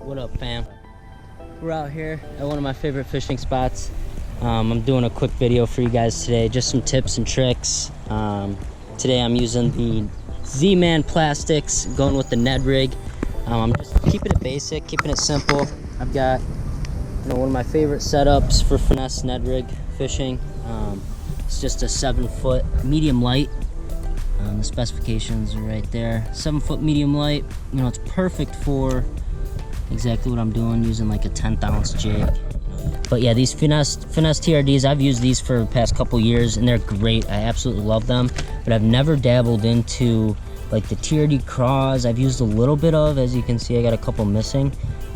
What up, fam? We're out here at one of my favorite fishing spots. I'm doing a quick video for you guys today, just some tips and tricks. Today I'm using the Z-Man plastics, going with the Ned Rig. I'm just keeping it basic, keeping it simple. I've got one of my favorite setups for Finesse Ned Rig fishing. It's just a 7-foot medium light. The specifications are right there. 7-foot medium light. It's perfect for exactly what I'm doing, using like a 10th ounce jig. But yeah, these Finesse TRDs, I've used these for the past couple years and they're great. I absolutely love them, but I've never dabbled into like the TRD craws. I've used a little bit of, as you can see, I got a couple missing,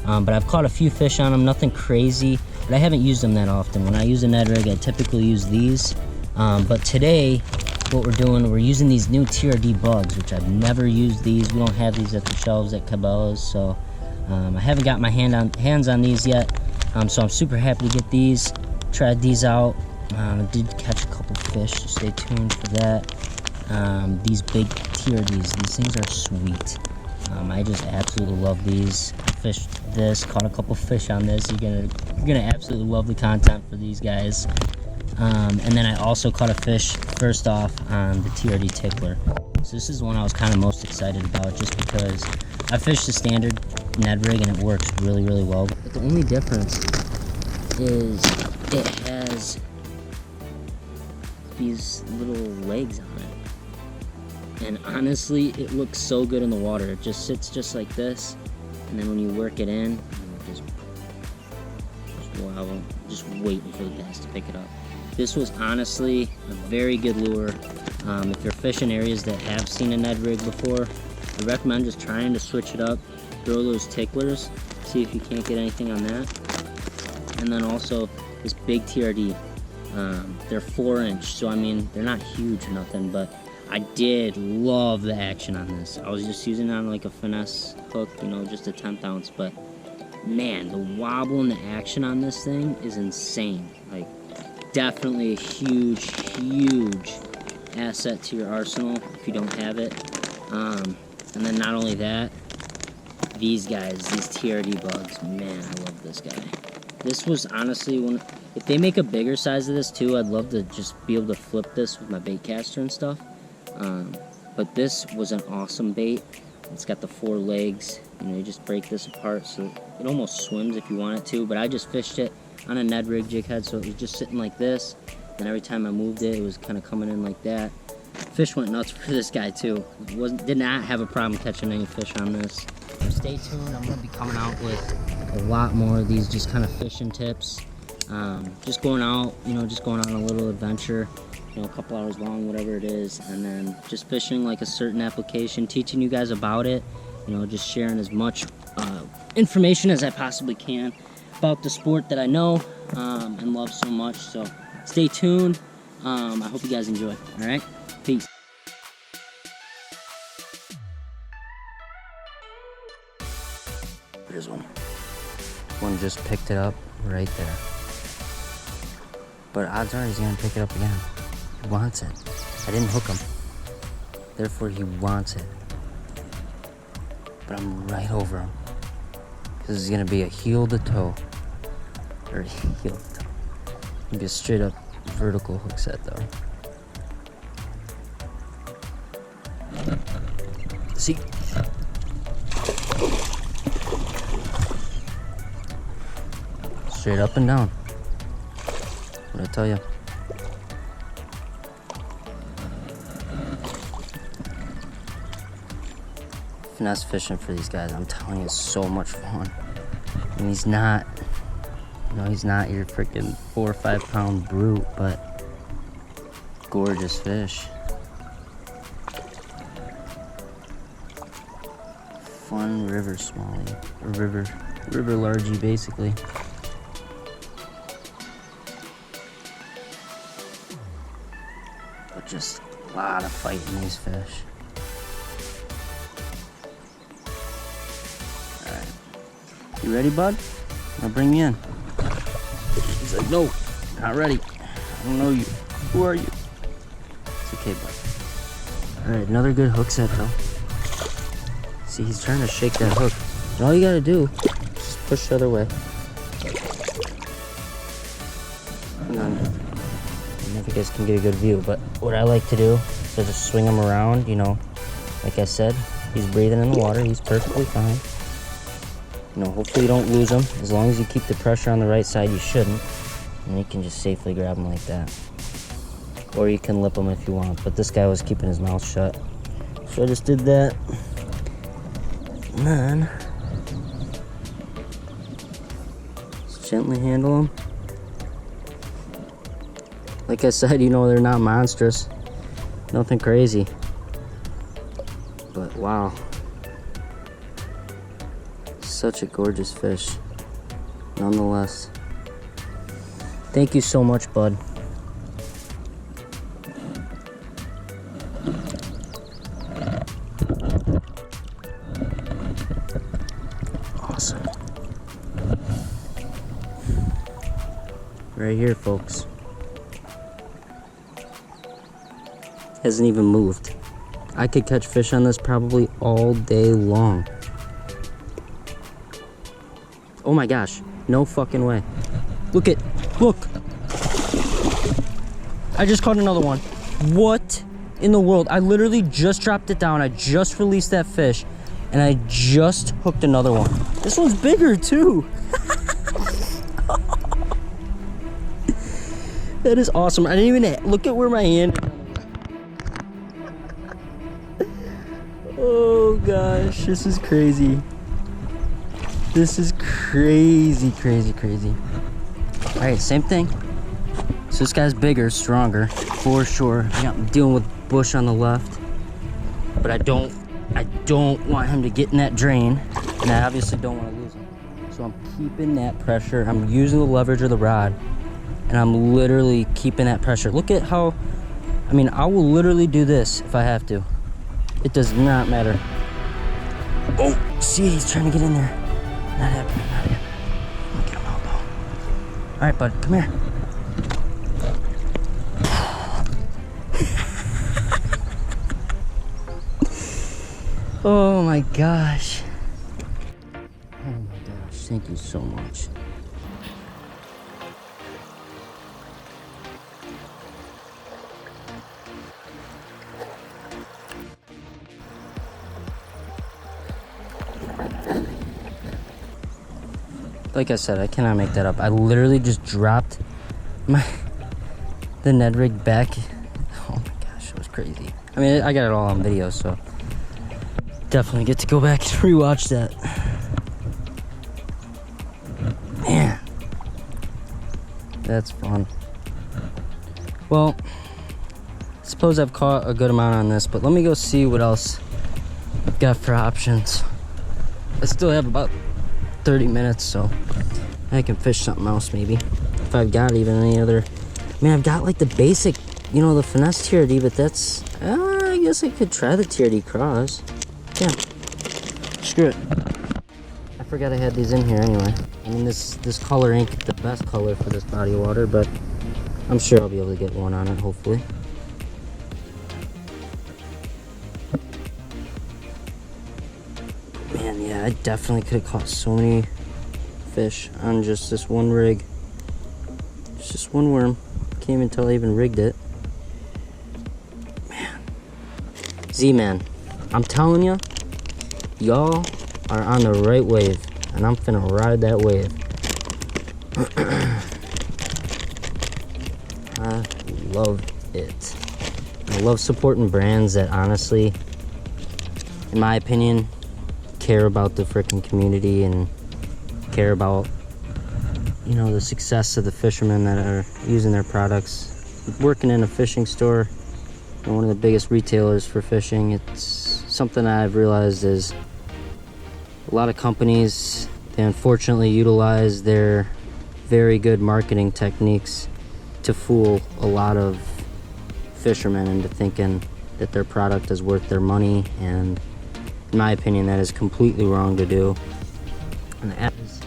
but I've caught a few fish on them, nothing crazy, but I haven't used them that often. When I use a Ned Rig, I typically use these, but today what we're using these new TRD bugs, which I've never used these. We don't have these at the shelves at Cabela's, so I haven't got my hands on these yet. So I'm super happy to get these. Tried these out. I did catch a couple fish, so stay tuned for that. These big TRDs, these things are sweet. I just absolutely love these. I fished this, caught a couple fish on this. You're gonna absolutely love the content for these guys. And then I also caught a fish first off on the TRD tickler. So this is the one I was kind of most excited about, just because I fished the standard Ned Rig and it works really, really well. But the only difference is it has these little legs on it. And honestly, it looks so good in the water. It just sits just like this. And then when you work it in, just waiting for the bass to pick it up. This was honestly a very good lure. If you're fishing areas that have seen a Ned Rig before, I recommend just trying to switch it up. Throw those ticklers, see if you can't get anything on that. And then also this big TRD. They're 4-inch, so I mean, they're not huge or nothing, but I did love the action on this. I was just using it on like a Finesse hook, just a 10th ounce, but man, the wobble and the action on this thing is insane. Like, definitely a huge asset to your arsenal if you don't have it. And then not only that, these guys, these TRD bugs, man, I love this guy. This was honestly one, if they make a bigger size of this too, I'd love to just be able to flip this with my bait caster and stuff. But this was an awesome bait. It's got the 4 legs, you just break this apart so it almost swims if you want it to, but I just fished it on a Ned Rig jig head, so it was just sitting like this, and every time I moved it, it was kind of coming in like that. Fish went nuts for this guy too. Did not have a problem catching any fish on this. So stay tuned, I'm going to be coming out with a lot more of these just kind of fishing tips. Just going out, just going on a little adventure, a couple hours long, whatever it is, and then just fishing like a certain application, teaching you guys about it, just sharing as much information as I possibly can about the sport that I know and love so much. So stay tuned. I hope you guys enjoy. All right, peace. There's one. One just picked it up right there. But odds are he's gonna pick it up again. He wants it. I didn't hook him. Therefore, he wants it. But I'm right over him. This is gonna be a heel to toe. Or heel to toe. It'll be a straight up vertical hook set though. See? Straight up and down. What'd I tell you? Finesse fishing for these guys, I'm telling you, it's so much fun. And he's not, he's not your freaking 4 or 5 pound brute, but gorgeous fish. Fun river smallie, or river largie basically. But just a lot of fight in these fish. You ready, bud? I'll bring you in. He's like, no, not ready. I don't know you. Who are you? It's okay, bud. All right, another good hook set, though. See, he's trying to shake that hook. And all you gotta do, Push the other way. Hang on. I don't know if you guys can get a good view, but what I like to do is just swing him around, you know. Like I said, he's breathing in the water. He's perfectly fine. You know, hopefully you don't lose him. As long as you keep the pressure on the right side, you shouldn't. And you can just safely grab him like that. Or you can lip him if you want. But this guy was keeping his mouth shut. So I just did that. And then just gently handle him. Like I said, you know, they're not monstrous. Nothing crazy. But wow. Such a gorgeous fish. Nonetheless. Thank you so much, bud. Awesome. Right here, folks. Hasn't even moved. I could catch fish on this probably all day long. Oh my gosh, no fucking way. Look. I just caught another one. What in the world? I literally just dropped it down. I just released that fish and I just hooked another one. This one's bigger too. That is awesome. I didn't even look at where my hand. Oh gosh, this is crazy. This is crazy. All right, same thing. So this guy's bigger, stronger, for sure. Yeah, I'm dealing with bush on the left, but I don't want him to get in that drain, and I obviously don't want to lose him. So I'm keeping that pressure. I'm using the leverage of the rod, and I'm literally keeping that pressure. Look at how, I mean, I will literally do this if I have to. It does not matter. Oh, see, he's trying to get in there. Not happening. Let me get him out though. All right, bud, come here. Oh my gosh. Oh my gosh, thank you so much. Like I said, I cannot make that up. I literally just dropped the Ned Rig back. Oh my gosh, it was crazy. I mean, I got it all on video, so definitely get to go back and rewatch that. Man, that's fun. Well, I suppose I've caught a good amount on this, but let me go see what else I've got for options. I still have about 30 minutes, so I can fish something else maybe. If I've got even any other. I mean, I've got like the basic, you know, the Finesse TRD, but that's, I guess I could try the TRD cross. Yeah, screw it. I forgot I had these in here anyway. I mean, this color ain't the best color for this body of water, but I'm sure I'll be able to get one on it, hopefully. Man, yeah, I definitely could have caught so many fish on just this one rig. It's just one worm. Can't even tell I even rigged it. Man. Z-Man, I'm telling you, y'all are on the right wave, and I'm finna ride that wave. I love it. I love supporting brands that honestly, in my opinion, care about the freaking community and care about, you know, the success of the fishermen that are using their products. Working in a fishing store, you know, one of the biggest retailers for fishing, it's something I've realized is a lot of companies, they unfortunately utilize their very good marketing techniques to fool a lot of fishermen into thinking that their product is worth their money, and in my opinion, that is completely wrong to do. And as,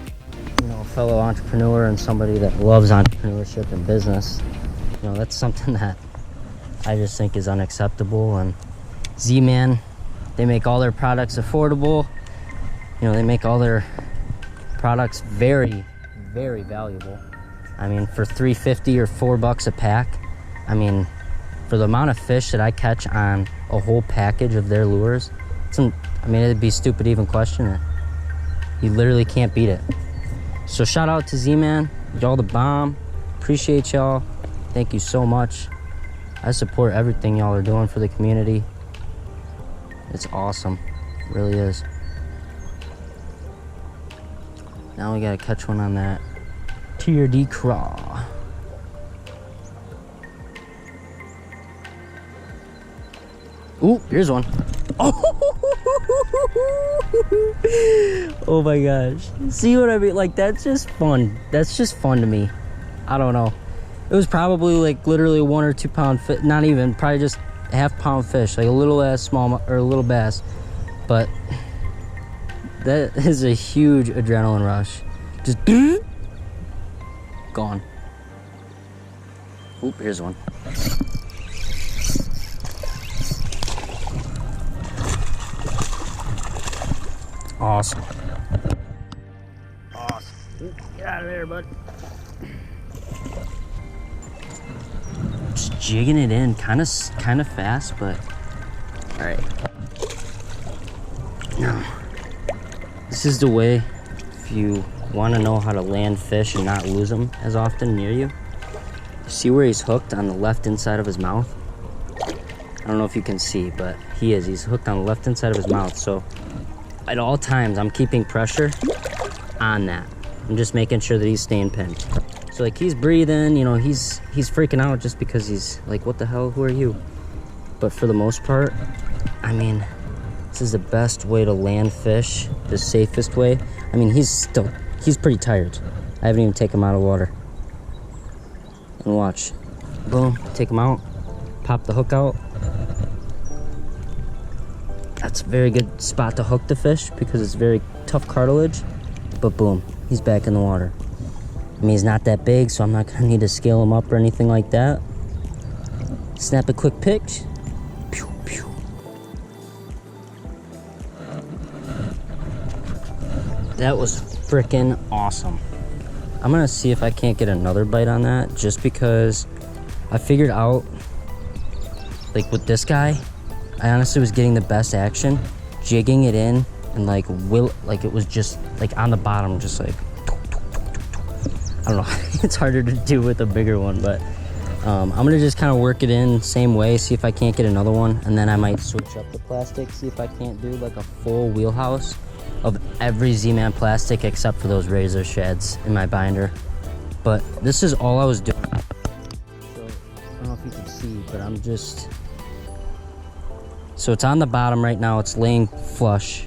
you know, a fellow entrepreneur and somebody that loves entrepreneurship and business, you know, that's something that I just think is unacceptable. And Z-Man, they make all their products affordable. You know, they make all their Product's very, very valuable. I mean, for $3.50 or $4 a pack, I mean, for the amount of fish that I catch on a whole package of their lures, I mean, it'd be stupid to even question it. You literally can't beat it. So shout out to Z-Man, y'all the bomb. Appreciate y'all. Thank you so much. I support everything y'all are doing for the community. It's awesome, it really is. Now we gotta catch one on that Tier D craw. Ooh, here's one. Oh my gosh. See what I mean? Like, that's just fun. That's just fun to me. I don't know. It was probably like literally 1 or 2 pound fish. Not even, probably just a half-pound fish. Like a little ass small, or a little bass. But that is a huge adrenaline rush. Just gone. Oop, here's one. Awesome. Awesome. Get out of there, bud. Just jigging it in, kind of fast, but all right. Now, this is the way if you want to know how to land fish and not lose them as often near you. See where he's hooked on the left inside of his mouth? I don't know if you can see, but he's hooked on the left inside of his mouth. So at all times, I'm keeping pressure on that. I'm just making sure that he's staying pinned. So like he's breathing, you know, he's freaking out just because he's like, what the hell, who are you? But for the most part, I mean, this is the best way to land fish, the safest way. I mean, he's pretty tired. I haven't even taken him out of water. And watch, boom, take him out, pop the hook out. That's a very good spot to hook the fish because it's very tough cartilage, but boom, he's back in the water. I mean, he's not that big, so I'm not gonna need to scale him up or anything like that. Snap a quick pic. Pew, pew. That was freaking awesome. I'm gonna see if I can't get another bite on that, just because I figured out, like with this guy, I honestly was getting the best action, jigging it in, and like it was just like on the bottom, just like, I don't know, it's harder to do with a bigger one, but I'm gonna just kind of work it in same way, see if I can't get another one, and then I might switch up the plastic, see if I can't do like a full wheelhouse of every Z-Man plastic except for those razor sheds in my binder. But this is all I was doing. So I don't know if you can see, but I'm just, so it's on the bottom right now, it's laying flush,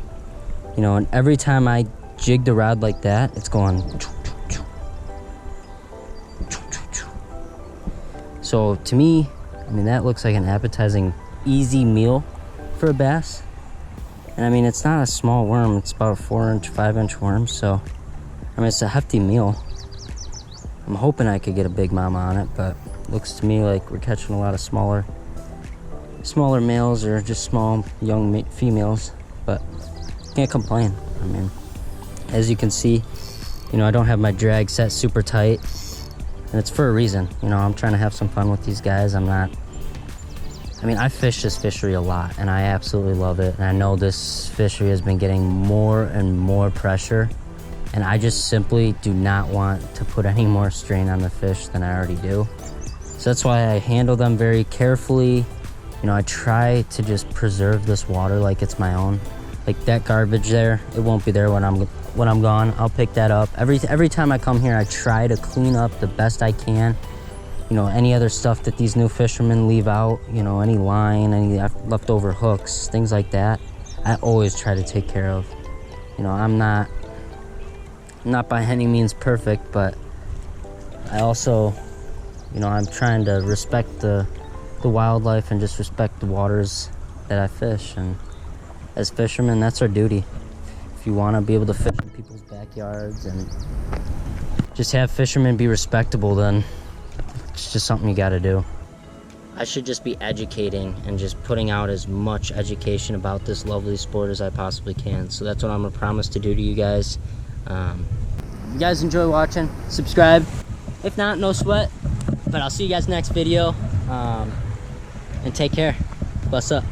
you know, and every time I jig the rod like that, it's going. So to me, I mean, that looks like an appetizing, easy meal for a bass. And I mean, it's not a small worm, it's about a 4-inch, 5-inch worm, so I mean, it's a hefty meal. I'm hoping I could get a big mama on it, but looks to me like we're catching a lot of smaller males or just small young females, but can't complain. I mean, as you can see, you know, I don't have my drag set super tight, and it's for a reason. You know, I'm trying to have some fun with these guys. I mean, I fish this fishery a lot, and I absolutely love it. And I know this fishery has been getting more and more pressure, and I just simply do not want to put any more strain on the fish than I already do. So that's why I handle them very carefully. You know, I try to just preserve this water like it's my own. Like that garbage there, it won't be there when I'm gone. I'll pick that up. Every time I come here, I try to clean up the best I can. You know, any other stuff that these new fishermen leave out, you know, any line, any leftover hooks, things like that, I always try to take care of. You know, I'm not by any means perfect, but I also, you know, I'm trying to respect the wildlife and just respect the waters that I fish. And as fishermen, that's our duty. If you want to be able to fish in people's backyards and just have fishermen be respectable, then it's just something you got to do. I should just be educating and just putting out as much education about this lovely sport as I possibly can. So that's what I'm gonna promise to do to you guys. you guys enjoy watching, subscribe. If not, no sweat. But I'll see you guys next video. And take care. What's up?